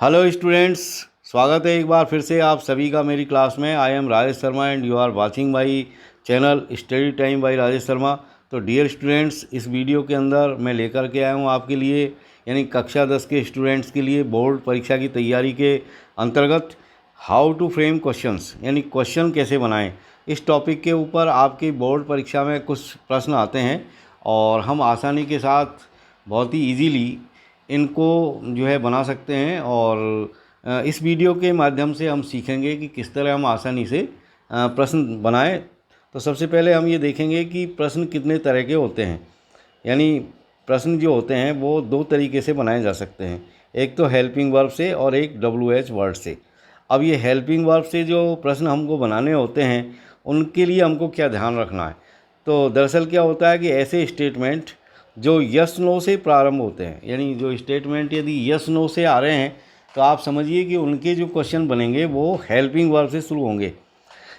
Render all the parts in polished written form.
Hello students, स्वागत है एक बार फिर से आप सभी का मेरी क्लास में। I am Rajesh Sharma and you are watching my channel study time by Rajesh Sharma. तो डियर स्टूडेंट्स, इस वीडियो के अंदर मैं लेकर के आया हूँ आपके लिए, यानी कक्षा 10 के स्टूडेंट्स के लिए बोर्ड परीक्षा की तैयारी के अंतर्गत हाउ टू फ्रेम क्वेश्चंस, यानी क्वेश्चन कैसे बनाएं। इस टॉपिक के ऊपर आपकी बोर्ड परीक्षा में कुछ प्रश्न आते हैं और हम आसानी के साथ बहुत ही इजीली इनको जो है बना सकते हैं। और इस वीडियो के माध्यम से हम सीखेंगे कि किस तरह हम आसानी से प्रश्न बनाएं। तो सबसे पहले हम ये देखेंगे कि प्रश्न कितने तरह के होते हैं, यानी प्रश्न जो होते हैं वो दो तरीके से बनाए जा सकते हैं, एक तो हेल्पिंग वर्ब से और एक WH वर्ड से। अब ये हेल्पिंग वर्ब से जो प्रश्न हमको बनाने होते हैं उनके लिए हमको क्या ध्यान रखना है। तो दरअसल क्या होता है कि ऐसे स्टेटमेंट जो यस नो से प्रारंभ होते हैं, यानी जो स्टेटमेंट यदि यस नो से आ रहे हैं तो आप समझिए कि उनके जो क्वेश्चन बनेंगे वो हेल्पिंग वर्ब से शुरू होंगे।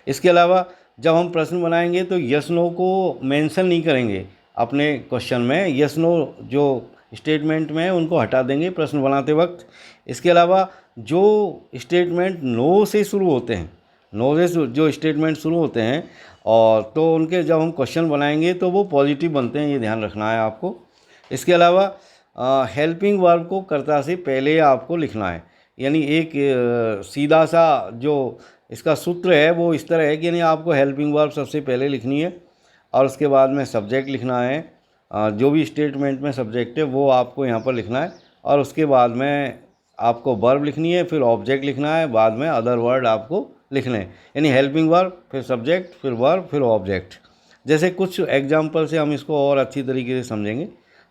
इसके अलावा जब हम प्रश्न बनाएंगे तो यस नो को मेंशन नहीं करेंगे अपने क्वेश्चन में, यस नो जो स्टेटमेंट में उनको हटा देंगे प्रश्न बनाते वक्त। इसके अलावा जो स्टेटमेंट नो से शुरू होते हैं, नो से जो स्टेटमेंट शुरू होते हैं और तो उनके जब हम क्वेश्चन बनाएंगे तो वो पॉजिटिव बनते हैं, ये ध्यान रखना है आपको। इसके अलावा हेल्पिंग वर्ब को कर्ता से पहले आपको लिखना है, यानी एक सीधा सा जो इसका सूत्र है वो इस तरह है कि यानी आपको हेल्पिंग वर्ब सबसे पहले लिखनी है और उसके बाद में सब्जेक्ट लिखना है। जो भी स्टेटमेंट में सब्जेक्ट है वो आपको यहाँ पर लिखना है और उसके बाद में आपको वर्ब लिखनी है, फिर ऑब्जेक्ट लिखना है, बाद में अदर वर्ड आपको लिखने हैं। यानी हेल्पिंग वर्ब, फिर सब्जेक्ट, फिर वर्ब, फिर ऑब्जेक्ट। जैसे कुछ एग्जाम्पल से हम इसको और अच्छी तरीके से समझेंगे।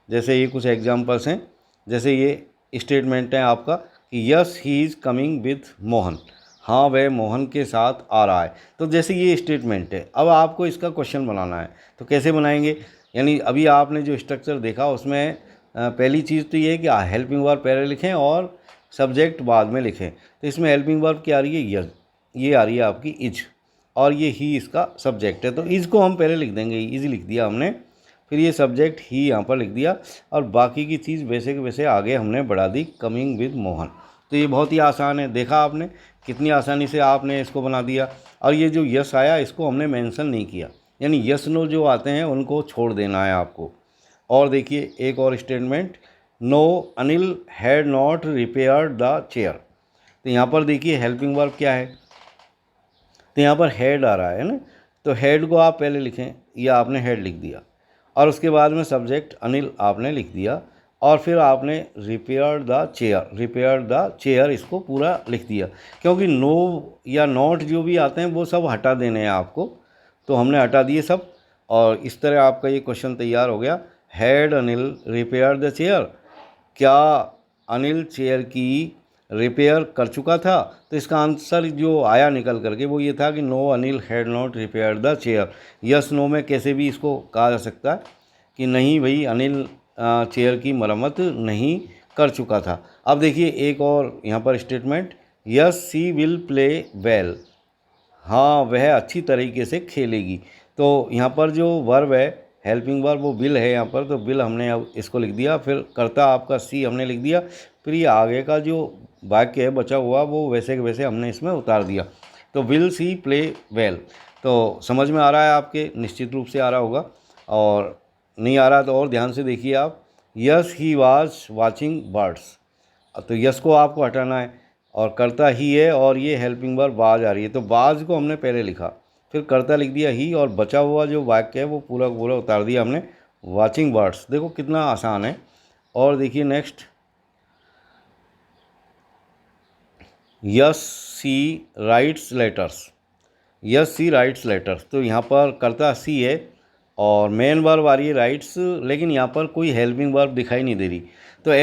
जैसे ये कुछ एग्जाम्पल्स हैं, जैसे ये स्टेटमेंट है आपका कि yes he is coming with Mohan, हाँ वह मोहन के साथ आ रहा है। तो जैसे ये स्टेटमेंट है, अब आपको इसका क्वेश्चन बनाना है। तो कैसे बनाएंगे, यानी अभी आपने जो स्ट्रक्चर देखा उसमें पहली चीज़ तो ये है कि हेल्पिंग वर्ब पहले लिखें और सब्जेक्ट बाद में लिखें। तो इसमें हेल्पिंग वर्ब क्या आ रही है, यस, ये आ रही है आपकी इज, और ये ही इसका सब्जेक्ट है। तो इज को हम पहले लिख देंगे, इज लिख दिया हमने, फिर ये सब्जेक्ट ही यहाँ पर लिख दिया और बाकी की चीज़ वैसे के वैसे आगे हमने बढ़ा दी, कमिंग विद मोहन। तो ये बहुत ही आसान है, देखा आपने कितनी आसानी से आपने इसको बना दिया। और ये जो यस आया इसको हमने मेंशन नहीं किया, यानी यस नो जो आते हैं उनको छोड़ देना है आपको। और देखिए एक और statement, no Anil had not repaired the chair. तो यहाँ पर देखिए हेल्पिंग वर्ब क्या है, तो यहाँ पर हेड आ रहा है ना, तो हेड को आप पहले लिखें, या आपने हेड लिख दिया और उसके बाद में सब्जेक्ट अनिल आपने लिख दिया और फिर आपने repair the chair, repair the chair इसको पूरा लिख दिया। क्योंकि नो या नॉट जो भी आते हैं वो सब हटा देने हैं आपको, तो हमने हटा दिए सब। और इस तरह आपका ये क्वेश्चन तैयार हो गया, had Anil repair the chair, क्या अनिल चेयर की रिपेयर कर चुका था। तो इसका आंसर जो आया निकल करके वो ये था कि no Anil had not repair the chair. Yes no में कैसे भी इसको कहा जा सकता है कि नहीं भाई, अनिल चेयर की मरम्मत नहीं कर चुका था। अब देखिए एक और यहाँ पर statement, yes she will play well, हाँ वह अच्छी तरीके से खेलेगी। तो यहाँ पर जो वर्ब है हेल्पिंग वर्ब वो विल है यहाँ पर, तो विल हमने अब इसको लिख दिया, फिर कर्ता आपका सी हमने लिख दिया, फिर ये आगे का जो वाक्य है बचा हुआ वो वैसे के वैसे हमने इसमें उतार दिया। तो विल सी प्ले वेल। तो समझ में आ रहा है आपके, निश्चित रूप से आ रहा होगा, और नहीं आ रहा तो और ध्यान से देखिए आप। Yes he was watching birds, तो यस को आपको हटाना है और कर्ता ही है और ये हेल्पिंग वर्ब वाज आ रही है, तो वाज को हमने पहले लिखा, फिर कर्ता लिख दिया ही, और बचा हुआ जो वाक्य है वो पूरा पूरा उतार दिया हमने, वाचिंग बर्ड्स। देखो कितना आसान है। और देखिए नेक्स्ट, यस सी राइट्स लेटर्स, यस सी राइट्स लेटर्स। तो यहाँ पर कर्ता सी है और मेन वर्ब आ रही है राइट्स, लेकिन यहाँ पर कोई हेल्पिंग वर्ब दिखाई नहीं दे रही। तो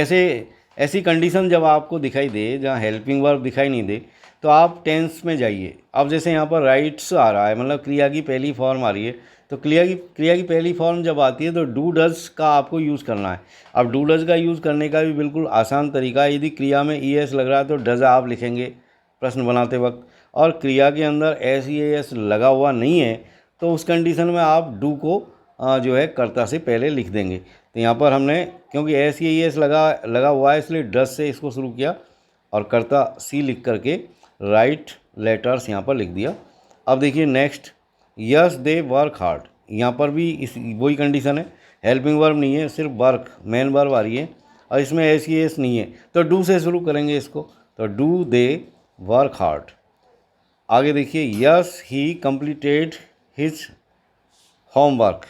ऐसी कंडीशन जब आपको दिखाई दे जहाँ हेल्पिंग वर्ब दिखाई नहीं दे तो आप टेंस में जाइए। अब जैसे यहाँ पर राइट्स आ रहा है, मतलब क्रिया की पहली फॉर्म आ रही है, तो क्रिया की पहली फॉर्म जब आती है तो डू डज का आपको यूज़ करना है। अब डू डज का यूज़ करने का भी बिल्कुल आसान तरीका है, यदि क्रिया में ई एस लग रहा है तो डज आप लिखेंगे प्रश्न बनाते वक्त, और क्रिया के अंदर एस ई एस लगा हुआ नहीं है तो उस कंडीशन में आप डू को जो है कर्ता से पहले लिख देंगे। तो यहाँ पर हमने क्योंकि एस ई एस लगा हुआ है इसलिए डज से इसको शुरू किया और कर्ता सी लिख करके राइट लेटर्स यहाँ पर लिख दिया। अब देखिए next, yes they work hard, यहाँ पर भी इस वही कंडीशन है, हेल्पिंग वर्ब नहीं है, सिर्फ वर्क मेन वर्ब आ रही है और इसमें एस नहीं है, तो डू से शुरू करेंगे इसको, तो डू दे वर्क हार्ड। आगे देखिए, yes he completed his homework,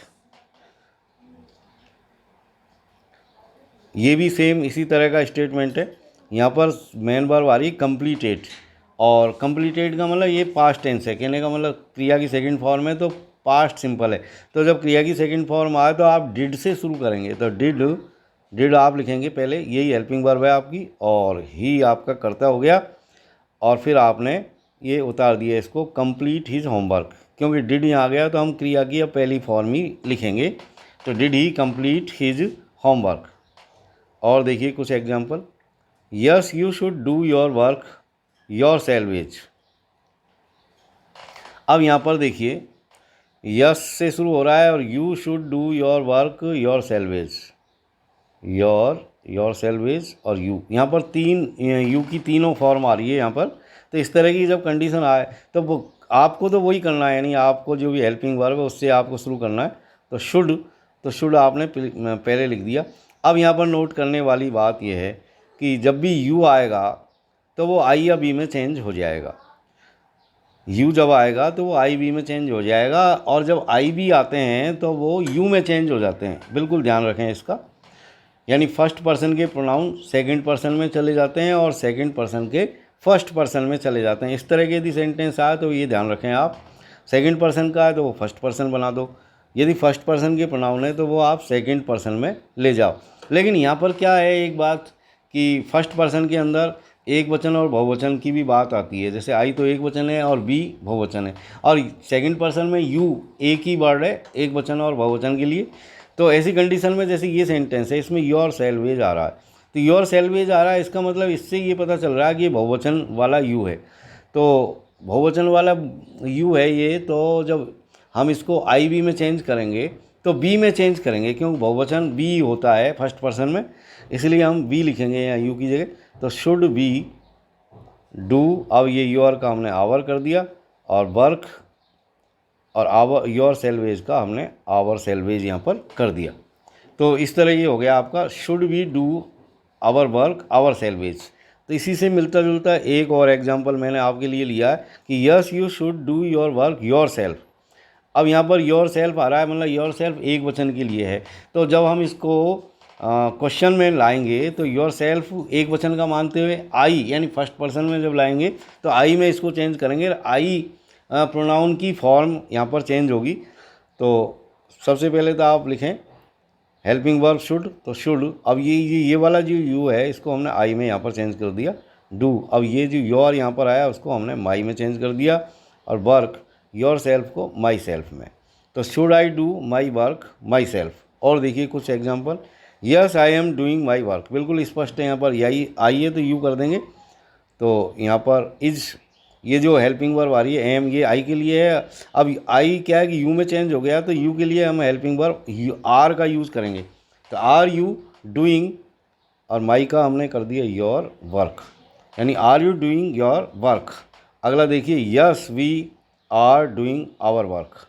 ये भी सेम इसी तरह का स्टेटमेंट है। यहाँ पर मेन वर्ब आ रही है कंप्लीटेड, और कंप्लीटेड का मतलब ये पास्ट टेंस है, कहने का मतलब क्रिया की सेकंड फॉर्म है तो पास्ट सिंपल है। तो जब क्रिया की सेकंड फॉर्म आए तो आप डिड से शुरू करेंगे, तो डिड आप लिखेंगे पहले, यही हेल्पिंग वर्ब है आपकी, और ही आपका कर्ता हो गया, और फिर आपने ये उतार दिया इसको कंप्लीट हिज होमवर्क, क्योंकि डिड यहाँ आ गया तो हम क्रिया की अब पहली फॉर्म ही लिखेंगे, तो did he complete his homework. और देखिए कुछ example, yes you should do your work your salvage. अब यहाँ पर देखिए यस से शुरू हो रहा है और you should do your work your salvage, your salvage और यू, यहाँ पर तीन यू की तीनों फॉर्म आ रही है यहाँ पर। तो इस तरह की जब कंडीशन आए तो वो आपको तो वही करना है, यानी आपको जो भी हेल्पिंग वर्ब है उससे आपको शुरू करना है, तो शुड आपने पहले लिख दिया। अब यहाँ पर नोट करने वाली बात यह है कि जब भी यू आएगा तो वो आई या बी में चेंज हो जाएगा, यू जब आएगा तो वो आई बी में चेंज हो जाएगा, और जब आई बी आते हैं तो वो यू में चेंज हो जाते हैं, बिल्कुल ध्यान रखें इसका। यानी फर्स्ट पर्सन के प्रोनाउन सेकंड पर्सन में चले जाते हैं और सेकंड पर्सन के फर्स्ट पर्सन में चले जाते हैं। इस तरह के यदि सेंटेंस आए तो ये ध्यान रखें आप, सेकंड पर्सन का है तो वो फर्स्ट पर्सन बना दो, यदि फर्स्ट पर्सन के प्रोनाउन है तो वो आप सेकंड पर्सन में ले जाओ। लेकिन यहाँ पर क्या है एक बात कि फर्स्ट पर्सन के अंदर एक वचन और बहुवचन की भी बात आती है, जैसे आई तो एक वचन है और बी बहुवचन है, और सेकंड पर्सन में यू एक ही वर्ड है एक वचन और बहुवचन के लिए। तो ऐसी कंडीशन में जैसे ये सेंटेंस है, इसमें योर सेल्वेज आ रहा है, तो योर सेल्वेज आ रहा है, इसका मतलब इससे ये पता चल रहा है कि ये बहुवचन वाला यू है, तो बहुवचन वाला यू है ये, तो जब हम इसको आई बी में चेंज करेंगे तो बी में चेंज करेंगे, क्योंकि बहुवचन बी होता है फर्स्ट पर्सन में, इसलिए हम बी लिखेंगे यहाँ यू की जगह। तो शुड बी डू, अब ये योर का हमने आवर कर दिया, और वर्क और आवर योर सेल्वेज का हमने आवर सेल्वेज यहाँ पर कर दिया। तो इस तरह ये हो गया आपका should be do our work ourselves. तो इसी से मिलता जुलता एक और एग्जांपल मैंने आपके लिए लिया है कि yes you should do your work your self. अब यहाँ पर योर सेल्फ आ रहा है, मतलब योर सेल्फ एक वचन के लिए है, तो जब हम इसको क्वेश्चन में लाएंगे तो योर सेल्फ एक वचन का मानते हुए आई यानी फर्स्ट पर्सन में जब लाएंगे तो आई में इसको चेंज करेंगे, आई प्रोनाउन की फॉर्म यहाँ पर चेंज होगी। तो सबसे पहले तो आप लिखें हेल्पिंग वर्ब शुड, तो शुड, अब ये वाला जो यू है इसको हमने आई में यहाँ पर चेंज कर दिया डू, अब ये जो योर यहाँ पर आया उसको हमने माई में चेंज कर दिया, और वर्क योर सेल्फ को माई सेल्फ में, तो should I do my work my self. और देखिए कुछ example, yes I am doing my work, बिल्कुल स्पष्ट है, यहाँ पर यही आई है तो यू कर देंगे, तो यहाँ पर इज, ये जो हेल्पिंग वर्ब आ रही है एम, ये आई के लिए है। अब आई क्या है कि यू में चेंज हो गया, तो यू के लिए हम हेल्पिंग वर्ब आर का यूज़ करेंगे, तो आर यू डूइंग, और माई का हमने कर दिया योर वर्क, यानी are you doing your work. अगला देखिए, yes we are doing our work,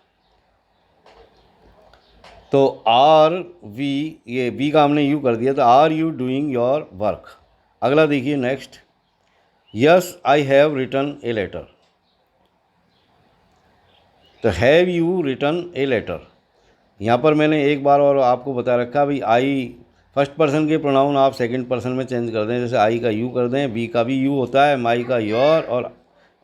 तो आर वी, ये वी का हमने यू कर दिया, तो are you doing your work. अगला देखिए next, yes I have written a letter, तो have you written a letter, यहाँ पर मैंने एक बार और आपको बता रखा भाई, आई फर्स्ट पर्सन के प्रोनाउन आप सेकंड पर्सन में चेंज कर दें, जैसे आई का यू कर दें, बी का भी यू होता है, माई का योर और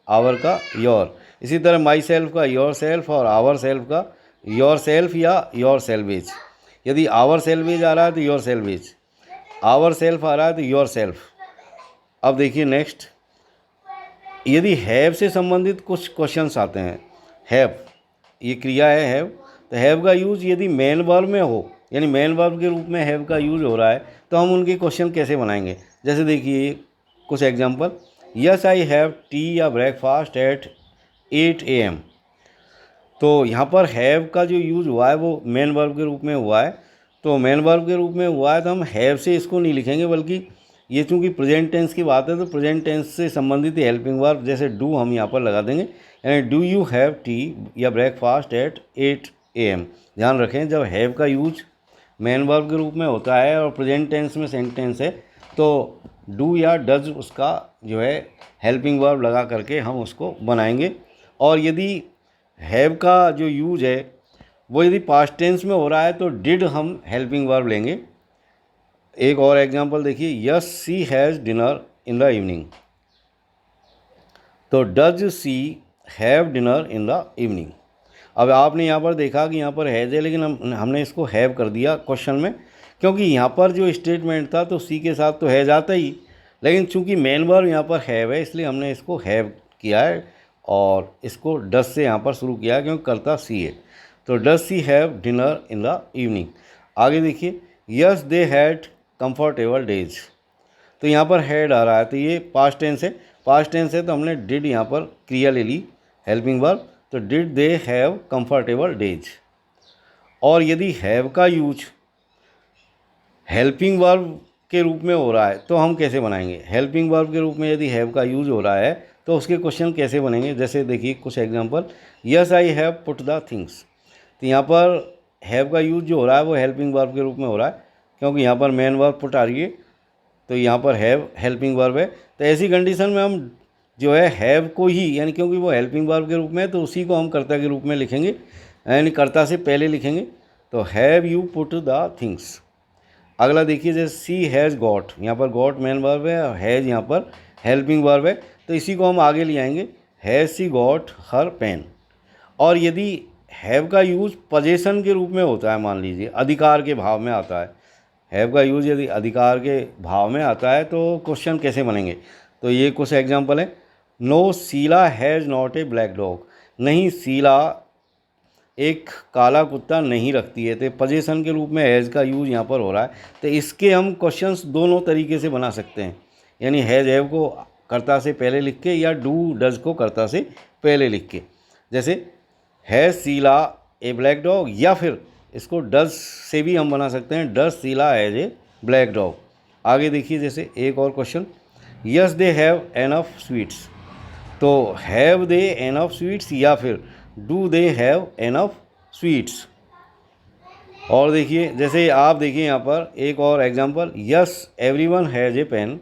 आवर का योर, इसी तरह माई सेल्फ का योर सेल्फ और आवर सेल्फ का योर सेल्फ या योर सेल्वेज। यदि आवर सेल्वेज आ रहा है तो योर सेल्वेज, आवर सेल्फ आ रहा है तो योर सेल्फ। अब देखिए नेक्स्ट, यदि हैव से संबंधित कुछ क्वेश्चंस आते हैं, हैव ये क्रिया है हैव, तो हैव का यूज़ यदि मेन वर्ब में हो, यानी मेन वर्ब के रूप में हैव का यूज़ हो रहा है, तो हम उनके क्वेश्चन कैसे बनाएंगे। जैसे देखिए कुछ example, yes I have T या ब्रेकफास्ट एट 8 AM, तो यहाँ पर हैव का जो यूज़ हुआ है वो मेन वर्ब के रूप में हुआ है, तो मेन वर्ब के रूप में हुआ है तो हम हैव से इसको नहीं लिखेंगे, बल्कि ये चूँकि प्रेजेंट टेंस की बात है तो प्रेजेंट टेंस से संबंधित हेल्पिंग वर्ब जैसे डू हम यहाँ पर लगा देंगे, यानी डू यू हैव टी या ब्रेकफास्ट एट 8 AM। ध्यान रखें जब हैव का यूज मेन वर्ब के रूप में होता है और प्रेजेंट टेंस में सेंटेंस है तो डू या डज उसका जो है हेल्पिंग वर्ब लगा करके हम उसको बनाएंगे। और यदि हैव का जो यूज है वो यदि पास्ट टेंस में हो रहा है तो डिड हम हेल्पिंग वर्ब लेंगे। एक और एग्जांपल देखिए, yes she has dinner in the evening, तो does she have dinner in the evening. अब आपने यहाँ पर देखा कि यहाँ पर हैज़ है लेकिन हमने इसको हैव कर दिया क्वेश्चन में, क्योंकि यहाँ पर जो स्टेटमेंट था तो सी के साथ तो हैज़ आता ही, लेकिन चूंकि मेन वर्ब यहाँ पर हैव है इसलिए हमने इसको हैव किया है और इसको डज से यहाँ पर शुरू किया है क्योंकि करता सी है। तो does she have dinner in the evening. आगे देखिए, yes they had comfortable days, तो यहाँ पर हैड आ रहा है तो ये पास्ट टेंस है, पास्ट टेंस है तो हमने डिड यहाँ पर क्रिया ले ली हेल्पिंग वर्ब, तो did they have comfortable days. और यदि हैव का यूज हेल्पिंग वर्ब के रूप में हो रहा है तो हम कैसे बनाएंगे? हेल्पिंग वर्ब के रूप में यदि हैव का यूज हो रहा है तो उसके क्वेश्चन कैसे बनेंगे? जैसे देखिए कुछ example, yes I have put the things, तो यहाँ पर हैव का यूज जो हो रहा है वो हेल्पिंग वर्ब के रूप में हो रहा है क्योंकि यहाँ पर मेन वर्ब पुट आ रही है, तो यहाँ पर हैव हेल्पिंग वर्ब है। तो ऐसी कंडीशन में हम जो है हैव को ही, यानी क्योंकि वो हेल्पिंग वर्ब के रूप में है तो उसी को हम कर्ता के रूप में लिखेंगे, यानी कर्ता से पहले लिखेंगे। तो have you put the things. अगला देखिए, जैसे सी हैज़ गॉट, यहाँ पर गॉट मेन वर्ब है और हैज़ यहाँ पर हेल्पिंग वर्ब है, तो इसी को हम आगे ले आएंगे, has she got her pen. और यदि हैव का यूज पोजेशन के रूप में होता है, मान लीजिए अधिकार के भाव में आता है, हैव का यूज यदि अधिकार के भाव में आता है तो क्वेश्चन कैसे बनेंगे? तो ये कुछ एग्जांपल है, no Sheela has not a black dog, नहीं शीला एक काला कुत्ता नहीं रखती है, तो पोजीशन के रूप में हैज़ का यूज यहाँ पर हो रहा है। तो इसके हम क्वेश्चंस दोनों तरीके से बना सकते हैं, यानी हैज़ हैव को कर्ता से पहले लिख के या डू डज को कर्ता से पहले लिख के। जैसे has Sheela a black dog, या फिर इसको डज से भी हम बना सकते हैं, does Sheela has a black dog. आगे देखिए, जैसे एक और question, yes they have enough sweets, तो हैव दे एनफ स्वीट्स या फिर do they have enough sweets. और देखिए, जैसे आप देखिए यहाँ पर एक और example, yes everyone has a pen,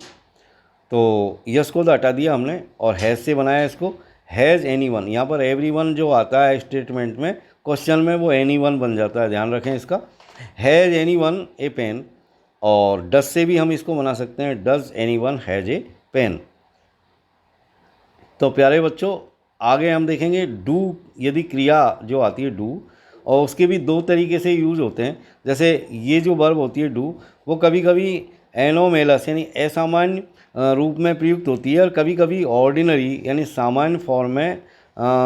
तो यस को तो हटा दिया हमने और हैज़ से बनाया इसको, हैज़ एनीवन। यहाँ पर एवरीवन जो आता है स्टेटमेंट में, क्वेश्चन में वो एनीवन बन जाता है, ध्यान रखें इसका। हैज़ एनीवन ए पेन, और डज से भी हम इसको बना सकते हैं, does anyone has a pen. तो प्यारे बच्चों, आगे हम देखेंगे डू, यदि क्रिया जो आती है डू, और उसके भी दो तरीके से यूज़ होते हैं। जैसे ये जो वर्ब होती है डू, वो कभी कभी एनोमेलस यानी असामान्य रूप में प्रयुक्त होती है और कभी कभी ऑर्डिनरी यानी सामान्य फॉर्म में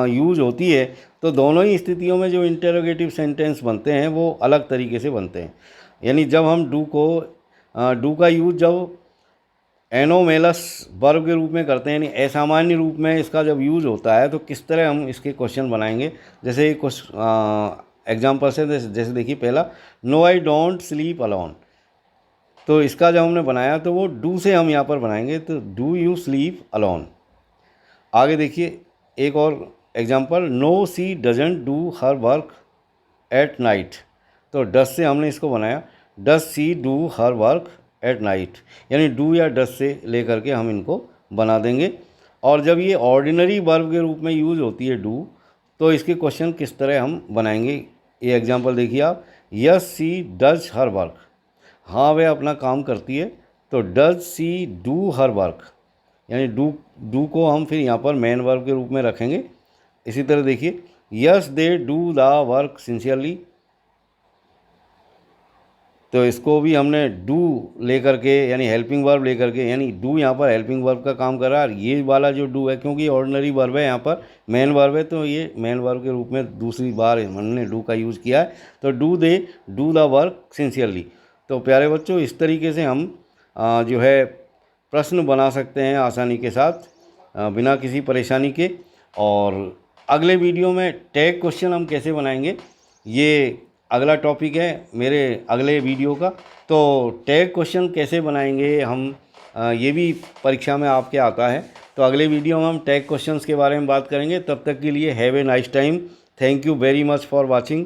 यूज होती है। तो दोनों ही स्थितियों में जो इंटरोगेटिव सेंटेंस बनते हैं वो अलग तरीके से बनते हैं। यानी जब हम डू का यूज जब एनोमेलस वर्ब के रूप में करते हैं, यानी असामान्य रूप में इसका जब यूज होता है, तो किस तरह हम इसके क्वेश्चन बनाएंगे। जैसे कुछ एग्जाम्पल्स हैं, जैसे देखिए पहला, no I don't sleep alone, तो इसका जब हमने बनाया तो वो डू से हम यहाँ पर बनाएंगे, तो डू यू स्लीप अलोन। आगे देखिए एक और example, no she doesn't do her work at night, तो डज से हमने इसको बनाया, does she do her work at night, यानी डू या डज से लेकर के हम इनको बना देंगे। और जब ये ऑर्डिनरी वर्ब के रूप में यूज़ होती है डू, तो इसके क्वेश्चन किस तरह हम बनाएंगे, ये एग्जांपल देखिए आप, yes she does her work, हाँ वह अपना काम करती है, तो does she do her work, यानी डू को हम फिर यहाँ पर मेन वर्ब के रूप में रखेंगे। इसी तरह देखिए, yes they do the work sincerely, तो इसको भी हमने डू लेकर के यानी हेल्पिंग वर्ब लेकर के, यानी डू यहाँ पर हेल्पिंग वर्ब का काम कर रहा है। ये वाला जो डू है, क्योंकि ऑर्डिनरी वर्ब है यहाँ पर मेन वर्ब है, तो ये मेन वर्ब के रूप में दूसरी बार हमने डू का यूज़ किया है, तो do they do the work sincerely. तो प्यारे बच्चों, इस तरीके से हम जो है प्रश्न बना सकते हैं आसानी के साथ, बिना किसी परेशानी के। और अगले वीडियो में टैग क्वेश्चन हम कैसे बनाएंगे, ये अगला टॉपिक है मेरे अगले वीडियो का। तो टैग क्वेश्चन कैसे बनाएंगे हम ये भी परीक्षा में आपके आता है। तो अगले वीडियो में हम टैग क्वेश्चंस के बारे में बात करेंगे। तब तक के लिए have a nice time. Thank you very much for watching.